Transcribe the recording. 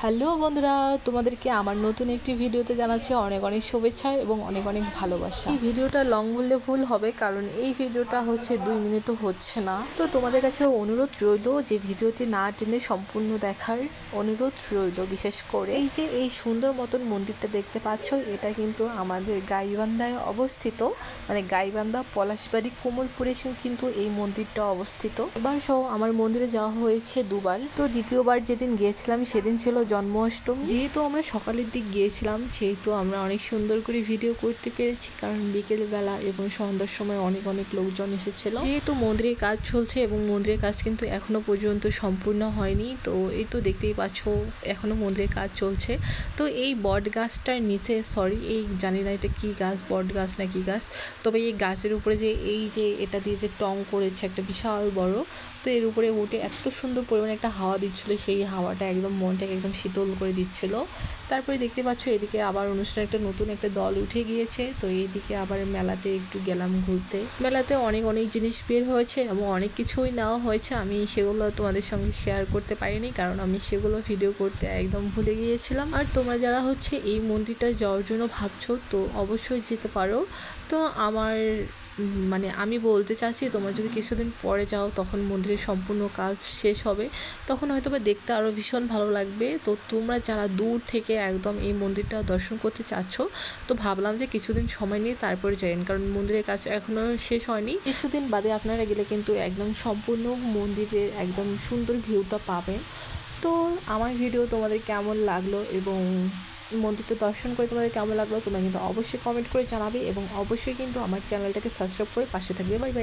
Hello বন্ধুরা, তোমাদেরকে আমার নতুন একটি ভিডিওতে জানাচ্ছি অনেক অনেক শুভেচ্ছা এবং অনেক অনেক ভালোবাসা। এই ভিডিওটা লং বললে ভুল হবে, কারণ এই ভিডিওটা হচ্ছে 2 মিনিটও হচ্ছে না। তো তোমাদের কাছে অনুরোধ রইল যে ভিডিওটি না টেনে সম্পূর্ণ দেখার অনুরোধ রইল। বিশেষ করে এই যে এই সুন্দর মতন মন্দিরটা দেখতে পাচ্ছ, এটা কিন্তু আমাদের গাইবান্ধায় অবস্থিত, মানে গাইবান্ধা পলাশবাড়ি কোমলপুরে কিন্তু এই মন্দিরটা অবস্থিত। এবার সহ আমার মন্দিরে যাওয়া হয়েছে দুবার। তো দ্বিতীয়বার যেদিন গিয়েছিলাম সেদিন ছিল জন্মাষ্টমী। যেহেতু আমরা সকালের দিক গিয়েছিলাম সেহেতু আমরা অনেক সুন্দর করে ভিডিও করতে পেরেছি, কারণ বিকেলবেলা এবং সন্ধ্যার সময় অনেক অনেক লোকজন এসেছিল। যেহেতু মন্দিরের কাজ চলছে এবং মন্দিরের কাজ কিন্তু এখনো পর্যন্ত সম্পূর্ণ হয়নি, তো এই তো দেখতেই পাচ্ছ এখনো মন্দিরের কাজ চলছে। তো এই বট গাছটার নিচে, এই জানি না এটা কি গাছ, বট গাছ না কি গাছ, তবে এই গাছের উপরে যে এই যে এটা দিয়ে যে টং করেছে একটা বিশাল বড়, তো এর উপরে উঠে এত সুন্দর পরিমাণে একটা হাওয়া দিচ্ছিল, সেই হাওয়াটা একদম মনটাকে একদম শীতল করে দিচ্ছিল। তারপরে দেখতে পাচ্ছ এদিকে আবার অনুষ্ঠানে একটা নতুন একটা দল উঠে গিয়েছে। তো এইদিকে আবার মেলাতে একটু গেলাম ঘুরতে। মেলাতে অনেক অনেক জিনিস বের হয়েছে এবং অনেক কিছুই নেওয়া হয়েছে। আমি সেগুলো তোমাদের সঙ্গে শেয়ার করতে পারিনি, কারণ আমি সেগুলো ভিডিও করতে একদম ভুলে গিয়েছিলাম। আর তোমরা যারা হচ্ছে এই মন্দিরটা যাওয়ার জন্য ভাবছো, তো অবশ্যই যেতে পারো। তো আমি বলতে চাচ্ছি, তোমরা যদি কিছুদিন পরে যাও তখন মন্দিরের সম্পূর্ণ কাজ শেষ হবে, তখন হয়তো বা দেখতে আরও ভীষণ ভালো লাগবে। তো তোমরা যারা দূর থেকে একদম এই মন্দিরটা দর্শন করতে চাচ্ছ, তো ভাবলাম যে কিছুদিন সময় নিয়ে তারপরে যাইন, কারণ মন্দিরের কাজ এখনও শেষ হয়নি। কিছুদিন বাদে আপনারা গেলে কিন্তু একদম সম্পূর্ণ মন্দিরের একদম সুন্দর ভিউটা পাবেন। তো আমার ভিডিও তোমাদের কেমন লাগলো এবং মন্দিরটা দর্শন করে তোমাদের কেমন লাগলো, তোমরা কিন্তু অবশ্যই কমেন্ট করে জানাবে এবং অবশ্যই কিন্তু আমার চ্যানেলটাকে সাবস্ক্রাইব করে পাশে থাকবে। Bye bye.